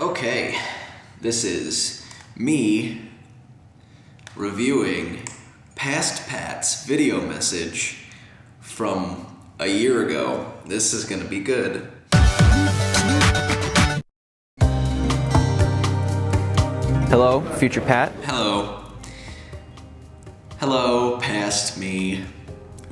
Okay, this is me reviewing Past Pat's video message from a year ago. This is gonna be good. Hello, future Pat. Hello. Hello, past me.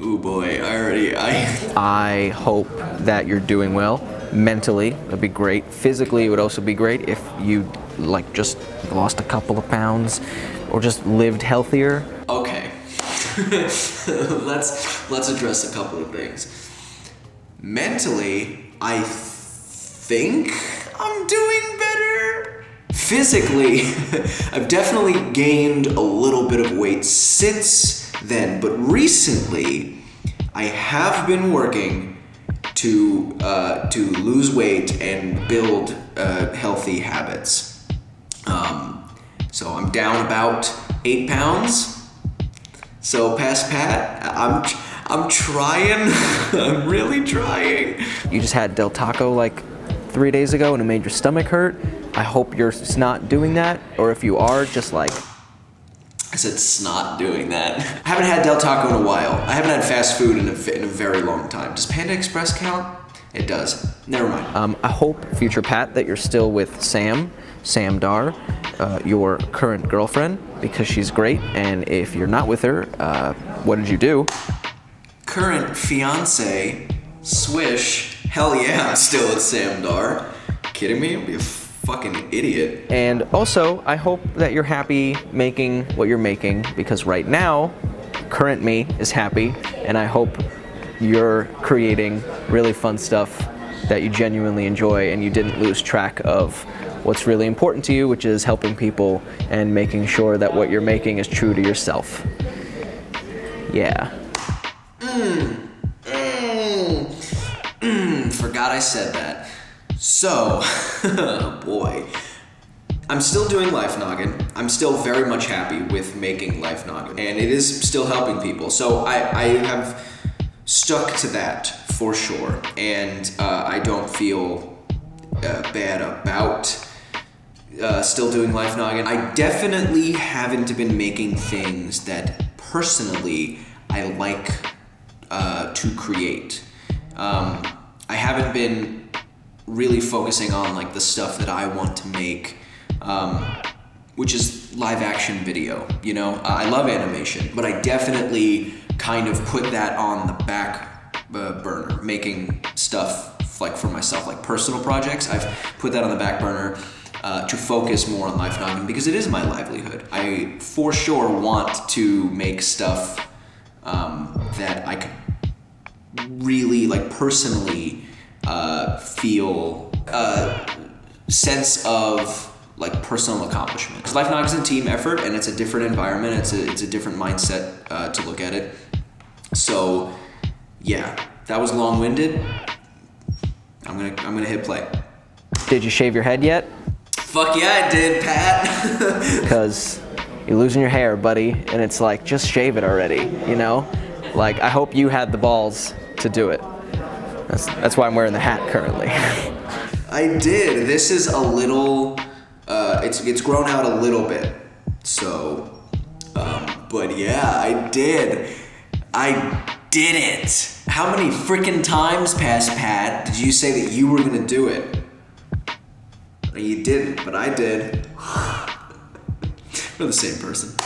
Ooh boy, I hope that you're doing well. Mentally, it'd be great. Physically, it would also be great if you just lost a couple of pounds or just lived healthier. Okay. let's address a couple of things. Mentally, I think I'm doing better. Physically, I've definitely gained a little bit of weight since then, but recently I have been working to lose weight and build healthy habits. So I'm down about 8 pounds. So past Pat, I'm trying. I'm really trying. You just had Del Taco like 3 days ago and it made your stomach hurt. I hope you're not doing that, or if you are, just like... I said snot doing that. I haven't had Del Taco in a while. I haven't had fast food in a very long time. Does Panda Express count? It does. Never mind. I hope, future Pat, that you're still with Sam Dar, your current girlfriend, because she's great. And if you're not with her, what did you do? Current fiance, Swish. Hell yeah, I'm still with Sam Dar. Kidding me? I'd be a fucking idiot. And also, I hope that you're happy making what you're making, because right now, current me is happy, and I hope you're creating really fun stuff that you genuinely enjoy and you didn't lose track of what's really important to you, which is helping people and making sure that what you're making is true to yourself. Yeah. Forgot I said that. So, boy, I'm still doing LifeNoggin. I'm still very much happy with making LifeNoggin, and it is still helping people. So I have stuck to that for sure, and I don't feel bad about still doing LifeNoggin. I definitely haven't been making things that personally I like to create. I haven't been really focusing on like the stuff that I want to make, which is live action video, you know? I love animation, but I definitely kind of put that on the back burner, making stuff like for myself, like personal projects. I've put that on the back burner to focus more on LifeNoggin because it is my livelihood. I for sure want to make stuff that I could really like personally feel a sense of like personal accomplishment. Because LifeNoggin is a team effort and it's a different environment. It's a different mindset to look at it. So yeah, that was long-winded. I'm gonna hit play. Did you shave your head yet? Fuck yeah, I did, Pat. Because you're losing your hair, buddy, and it's like, just shave it already, you know? Like, I hope you had the balls to do it. That's why I'm wearing the hat currently. I did. This is a little, it's grown out a little bit. So, but yeah, I did. I did it. How many freaking times, past Pat, did you say that you were gonna do it? You didn't, but I did. We're the same person.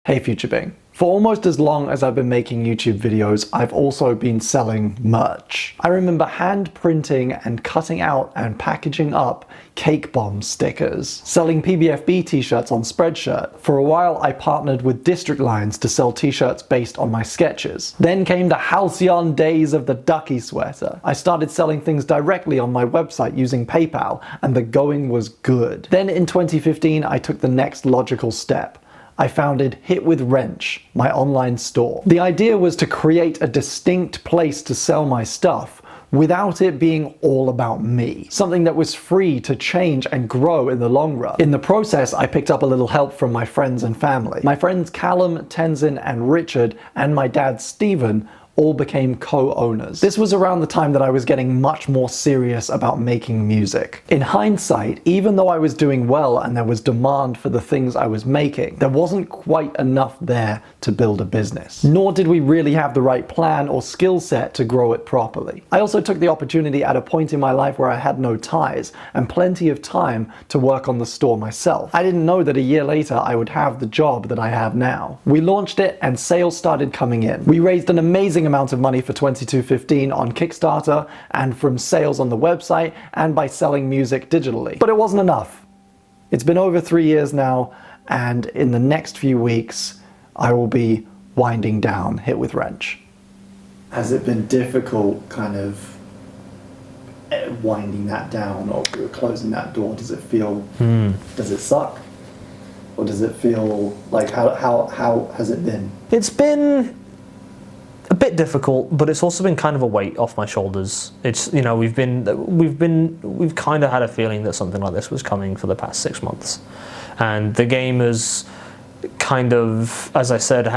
Hey Future Bing. For almost as long as I've been making YouTube videos, I've also been selling merch. I remember hand printing and cutting out and packaging up Cake Bomb stickers, selling PBFB t-shirts on Spreadshirt. For a while, I partnered with District Lines to sell t-shirts based on my sketches. Then came the halcyon days of the ducky sweater. I started selling things directly on my website using PayPal, and the going was good. Then in 2015, I took the next logical step. I founded Hit with Wrench, my online store. The idea was to create a distinct place to sell my stuff without it being all about me. Something that was free to change and grow in the long run. In the process, I picked up a little help from my friends and family. My friends Callum, Tenzin, and Richard, and my dad Stephen all became co-owners. This was around the time that I was getting much more serious about making music. In hindsight, even though I was doing well and there was demand for the things I was making, there wasn't quite enough there to build a business. Nor did we really have the right plan or skill set to grow it properly. I also took the opportunity at a point in my life where I had no ties and plenty of time to work on the store myself. I didn't know that a year later I would have the job that I have now. We launched it and sales started coming in. We raised an amazing amount of money for 2215 on Kickstarter and from sales on the website and by selling music digitally. But it wasn't enough. It's been over 3 years now, and in the next few weeks I will be winding down Hit with Wrench. Has it been difficult kind of winding that down or closing that door? Does it feel, does it suck? Or does it feel like, how has it been? It's been a bit difficult, but it's also been kind of a weight off my shoulders. It's, you know, we've kind of had a feeling that something like this was coming for the past 6 months. And the game is kind of, as I said,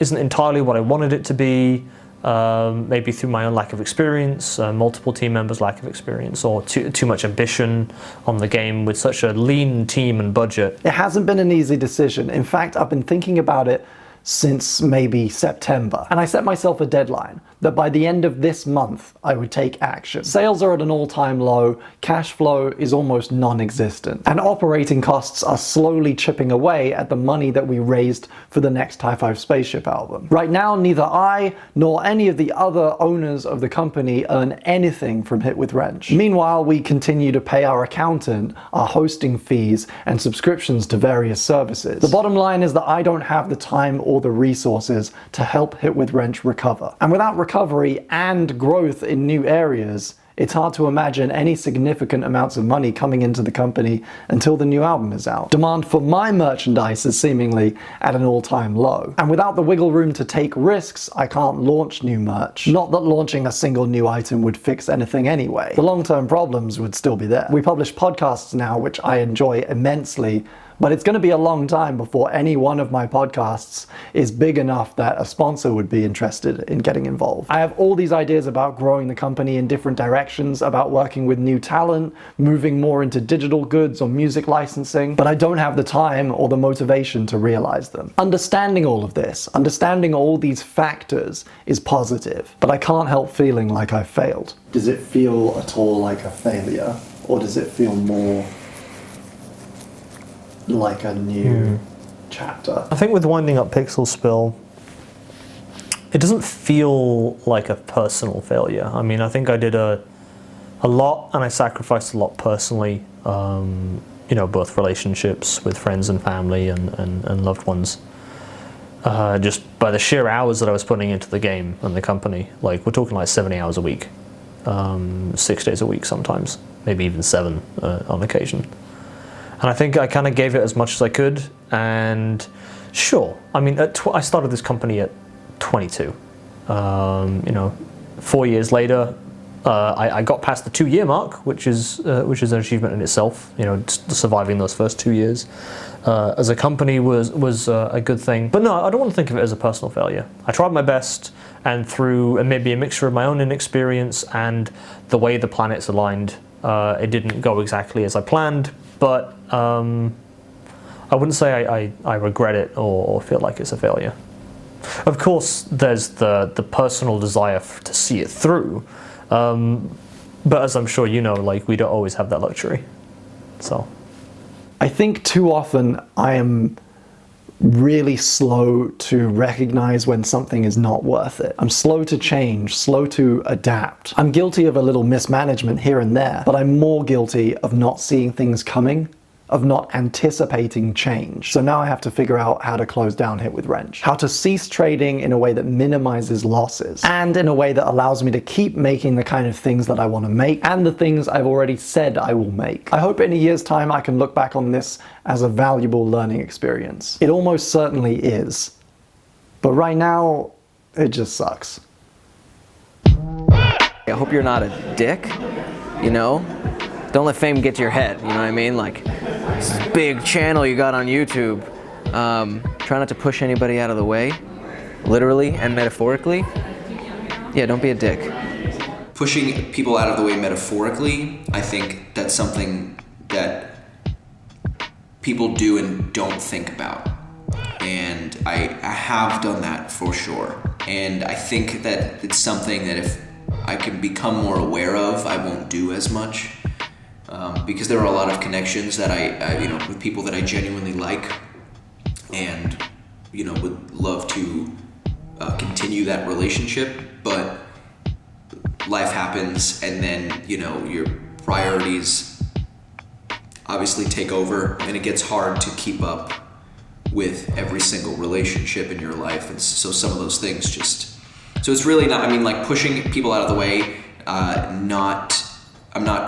isn't entirely what I wanted it to be. Maybe through my own lack of experience, multiple team members' lack of experience, or too much ambition on the game with such a lean team and budget. It hasn't been an easy decision. In fact, I've been thinking about it since maybe September. And I set myself a deadline that by the end of this month, I would take action. Sales are at an all-time low, cash flow is almost non-existent, and operating costs are slowly chipping away at the money that we raised for the next High Five Spaceship album. Right now, neither I nor any of the other owners of the company earn anything from Hit with Wrench. Meanwhile, we continue to pay our accountant, our hosting fees, and subscriptions to various services. The bottom line is that I don't have the time or the resources to help Hit with Wrench recover. And without recovery and growth in new areas, it's hard to imagine any significant amounts of money coming into the company until the new album is out. Demand for my merchandise is seemingly at an all-time low. And without the wiggle room to take risks, I can't launch new merch. Not that launching a single new item would fix anything anyway. The long-term problems would still be there. We publish podcasts now, which I enjoy immensely, but it's going to be a long time before any one of my podcasts is big enough that a sponsor would be interested in getting involved. I have all these ideas about growing the company in different directions, about working with new talent, moving more into digital goods or music licensing, but I don't have the time or the motivation to realize them. Understanding all of this, understanding all these factors is positive, but I can't help feeling like I've failed. Does it feel at all like a failure, or does it feel more like a new chapter? I think with winding up Pixel Spill, it doesn't feel like a personal failure. I mean, I think I did a lot, and I sacrificed a lot personally, you know, both relationships with friends and family and loved ones. Just by the sheer hours that I was putting into the game and the company. Like, we're talking like 70 hours a week, 6 days a week sometimes, maybe even 7 on occasion. And I think I kind of gave it as much as I could, and sure, I mean, I started this company at 22. You know, 4 years later, I got past the 2-year mark, which is an achievement in itself. You know, surviving those first 2 years as a company was a good thing. But no, I don't want to think of it as a personal failure. I tried my best, and through maybe a mixture of my own inexperience and the way the planets aligned, it didn't go exactly as I planned. But I wouldn't say I regret it or feel like it's a failure. Of course, there's the personal desire to see it through, but as I'm sure you know, like, we don't always have that luxury. So I think too often I am really slow to recognize when something is not worth it. I'm slow to change, slow to adapt. I'm guilty of a little mismanagement here and there, but I'm more guilty of not seeing things coming, of not anticipating change. So now I have to figure out how to close down Hit with Wrench, how to cease trading in a way that minimizes losses, and in a way that allows me to keep making the kind of things that I want to make, and the things I've already said I will make. I hope in a year's time I can look back on this as a valuable learning experience. It almost certainly is. But right now, it just sucks. I hope you're not a dick, you know? Don't let fame get to your head, you know what I mean? Like, this big channel you got on YouTube. Try not to push anybody out of the way, literally and metaphorically. Yeah, don't be a dick. Pushing people out of the way metaphorically, I think that's something that people do and don't think about. And I have done that for sure. And I think that it's something that if I can become more aware of, I won't do as much. Because there are a lot of connections that I with people that I genuinely like and, would love to continue that relationship. But life happens, and then, your priorities obviously take over, and it gets hard to keep up with every single relationship in your life. And so some of those things so it's really not, pushing people out of the way, I'm not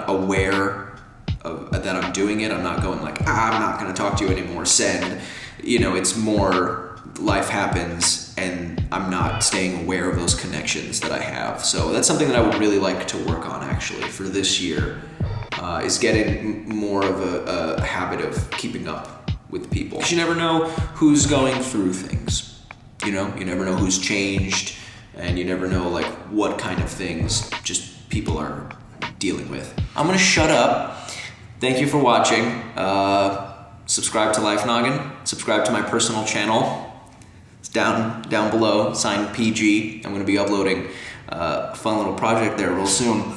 aware of that I'm doing it. I'm not going like, I'm not going to talk to you anymore, send. It's more life happens, and I'm not staying aware of those connections that I have. So that's something that I would really like to work on actually for this year, is getting more of a habit of keeping up with people. Because you never know who's going through things. You never know who's changed, and you never know like what kind of things just people are dealing with. I'm gonna shut up. Thank you for watching. Subscribe to LifeNoggin. Subscribe to my personal channel. It's down below, signed PG. I'm gonna be uploading a fun little project there real soon.